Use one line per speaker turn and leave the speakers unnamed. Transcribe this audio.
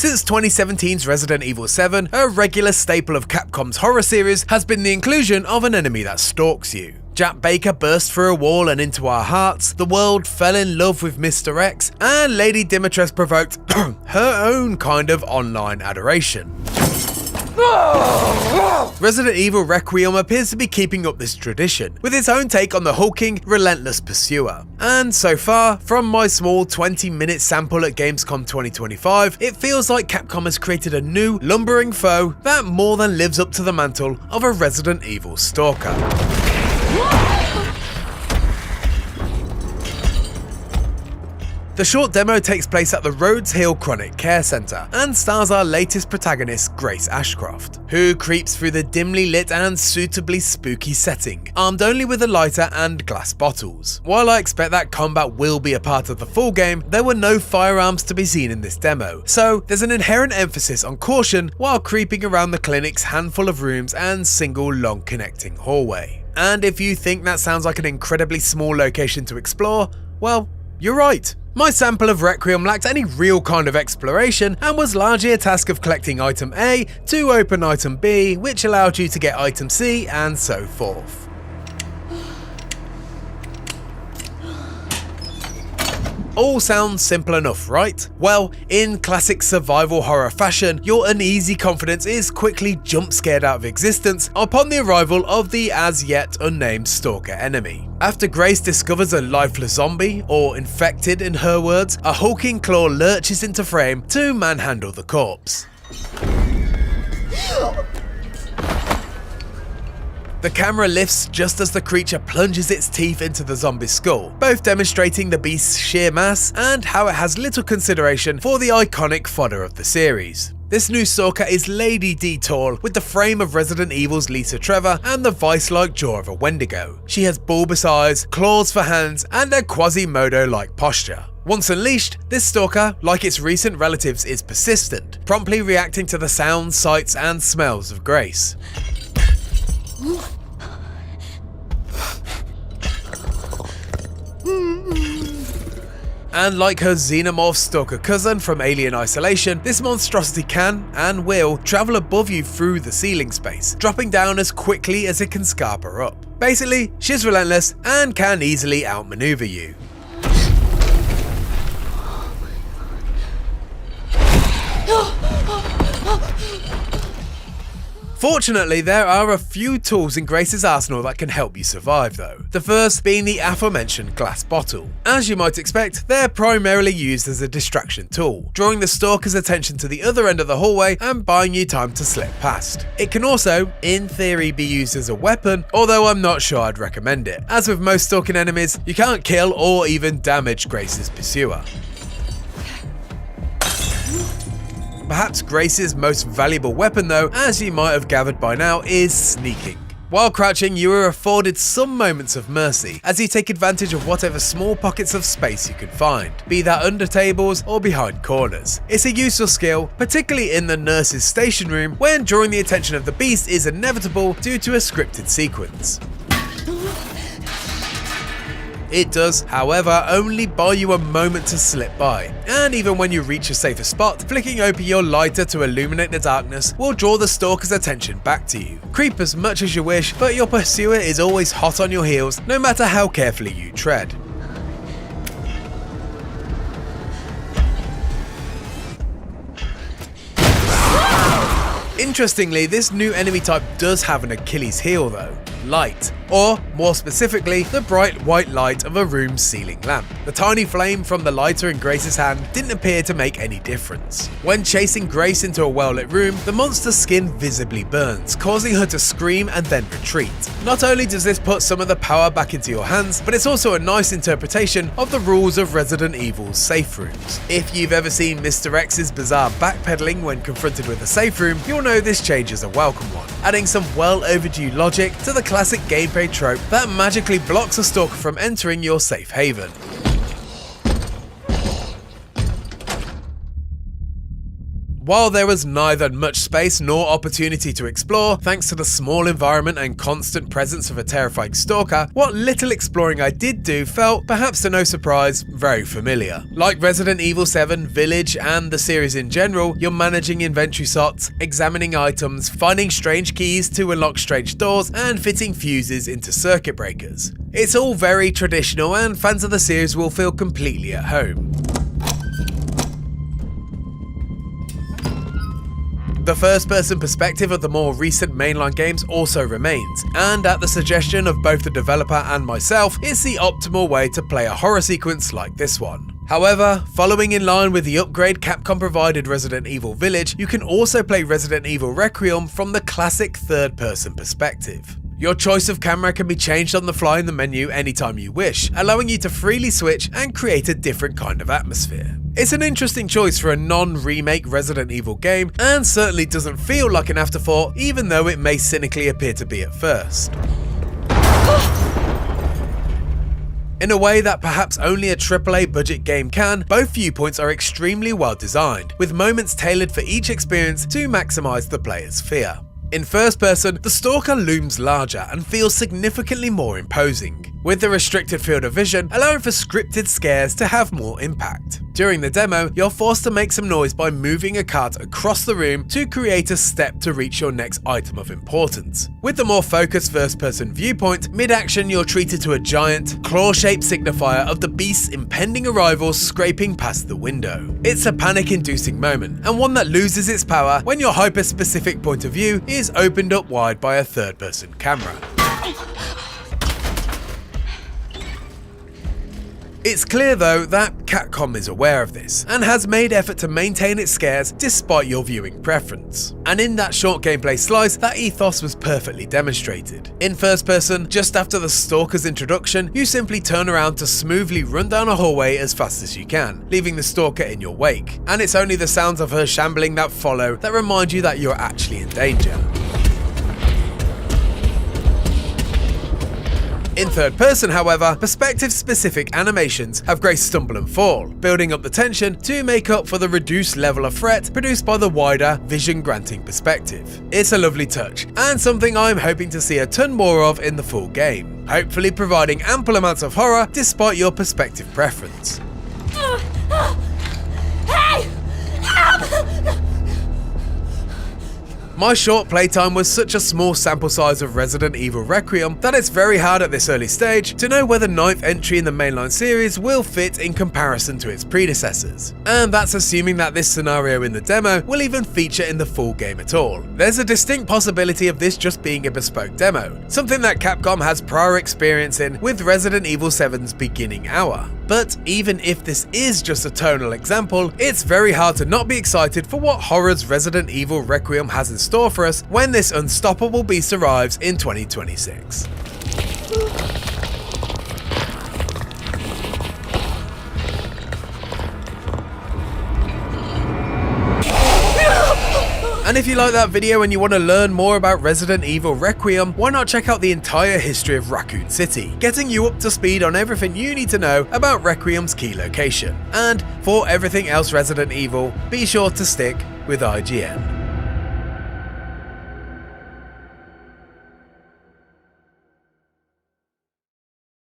Since 2017's Resident Evil 7, a regular staple of Capcom's horror series has been the inclusion of an enemy that stalks you. Jack Baker burst through a wall and into our hearts, the world fell in love with Mr. X, and Lady Dimitrescu provoked her own kind of online adoration. Resident Evil Requiem appears to be keeping up this tradition, with its own take on the hulking, relentless pursuer. And so far, from my small 20-minute sample at Gamescom 2025, it feels like Capcom has created a new, lumbering foe that more than lives up to the mantle of a Resident Evil stalker. The short demo takes place at the Rhodes Hill Chronic Care Centre and stars our latest protagonist, Grace Ashcroft, who creeps through the dimly lit and suitably spooky setting, armed only with a lighter and glass bottles. While I expect that combat will be a part of the full game, there were no firearms to be seen in this demo, so there's an inherent emphasis on caution while creeping around the clinic's handful of rooms and single long connecting hallway. And if you think that sounds like an incredibly small location to explore, well, you're right. My sample of Requiem lacked any real kind of exploration and was largely a task of collecting item A to open item B, which allowed you to get item C and so forth. All sounds simple enough, right? Well, in classic survival horror fashion, your uneasy confidence is quickly jump scared out of existence upon the arrival of the as yet unnamed stalker enemy. After Grace discovers a lifeless zombie, or infected in her words, a hulking claw lurches into frame to manhandle the corpse. The camera lifts just as the creature plunges its teeth into the zombie's skull, both demonstrating the beast's sheer mass and how it has little consideration for the iconic fodder of the series. This new stalker is Lady D tall, with the frame of Resident Evil's Lisa Trevor and the vice-like jaw of a Wendigo. She has bulbous eyes, claws for hands, and a Quasimodo-like posture. Once unleashed, this stalker, like its recent relatives, is persistent, promptly reacting to the sounds, sights, and smells of Grace. And like her xenomorph stalker cousin from Alien Isolation, this monstrosity can, and will, travel above you through the ceiling space, dropping down as quickly as it can scarper up. Basically, she's relentless and can easily outmaneuver you. Fortunately, there are a few tools in Grace's arsenal that can help you survive though. The first being the aforementioned glass bottle. As you might expect, they're primarily used as a distraction tool, drawing the stalker's attention to the other end of the hallway and buying you time to slip past. It can also, in theory, be used as a weapon, although I'm not sure I'd recommend it. As with most stalking enemies, you can't kill or even damage Grace's pursuer. Perhaps Grace's most valuable weapon though, as you might have gathered by now, is sneaking. While crouching, you are afforded some moments of mercy, as you take advantage of whatever small pockets of space you can find, be that under tables or behind corners. It's a useful skill, particularly in the nurse's station room, when drawing the attention of the beast is inevitable due to a scripted sequence. It does, however, only buy you a moment to slip by, and even when you reach a safer spot, flicking open your lighter to illuminate the darkness will draw the stalker's attention back to you. Creep as much as you wish, but your pursuer is always hot on your heels, no matter how carefully you tread. Interestingly, this new enemy type does have an Achilles heel though. Light, or more specifically, the bright white light of a room's ceiling lamp. The tiny flame from the lighter in Grace's hand didn't appear to make any difference. When chasing Grace into a well-lit room, the monster's skin visibly burns, causing her to scream and then retreat. Not only does this put some of the power back into your hands, but it's also a nice interpretation of the rules of Resident Evil's safe rooms. If you've ever seen Mr. X's bizarre backpedaling when confronted with a safe room, you'll know this change is a welcome one, adding some well overdue logic to the classic gameplay trope that magically blocks a stalker from entering your safe haven. While there was neither much space nor opportunity to explore, thanks to the small environment and constant presence of a terrifying stalker, what little exploring I did do felt, perhaps to no surprise, very familiar. Like Resident Evil 7, Village, and the series in general, you're managing inventory slots, examining items, finding strange keys to unlock strange doors, and fitting fuses into circuit breakers. It's all very traditional, and fans of the series will feel completely at home. The first-person perspective of the more recent mainline games also remains, and at the suggestion of both the developer and myself, it's the optimal way to play a horror sequence like this one. However, following in line with the upgrade Capcom provided Resident Evil Village, you can also play Resident Evil Requiem from the classic third-person perspective. Your choice of camera can be changed on the fly in the menu anytime you wish, allowing you to freely switch and create a different kind of atmosphere. It's an interesting choice for a non-remake Resident Evil game, and certainly doesn't feel like an afterthought, even though it may cynically appear to be at first. In a way that perhaps only a AAA budget game can, both viewpoints are extremely well designed, with moments tailored for each experience to maximise the player's fear. In first person, the stalker looms larger and feels significantly more imposing, with the restricted field of vision allowing for scripted scares to have more impact. During the demo, you're forced to make some noise by moving a cart across the room to create a step to reach your next item of importance. With the more focused first-person viewpoint, mid-action you're treated to a giant, claw-shaped signifier of the beast's impending arrival scraping past the window. It's a panic-inducing moment, and one that loses its power when your hyper-specific point of view is opened up wide by a third-person camera. It's clear though that Capcom is aware of this, and has made effort to maintain its scares despite your viewing preference. And in that short gameplay slice, that ethos was perfectly demonstrated. In first person, just after the stalker's introduction, you simply turn around to smoothly run down a hallway as fast as you can, leaving the stalker in your wake, and it's only the sounds of her shambling that follow that remind you that you're actually in danger. In third person, however, perspective-specific animations have graced stumble and fall, building up the tension to make up for the reduced level of threat produced by the wider, vision-granting perspective. It's a lovely touch, and something I'm hoping to see a ton more of in the full game, hopefully providing ample amounts of horror despite your perspective preference.
Hey! Help!
My short playtime was such a small sample size of Resident Evil Requiem that it's very hard at this early stage to know whether 9th entry in the mainline series will fit in comparison to its predecessors. And that's assuming that this scenario in the demo will even feature in the full game at all. There's a distinct possibility of this just being a bespoke demo, something that Capcom has prior experience in with Resident Evil 7's beginning hour. But even if this is just a tonal example, it's very hard to not be excited for what horrors Resident Evil Requiem has in store for us when this unstoppable beast arrives in 2026. And if you like that video and you want to learn more about Resident Evil Requiem, why not check out the entire history of Raccoon City, getting you up to speed on everything you need to know about Requiem's key location. And for everything else Resident Evil, be sure to stick with IGN.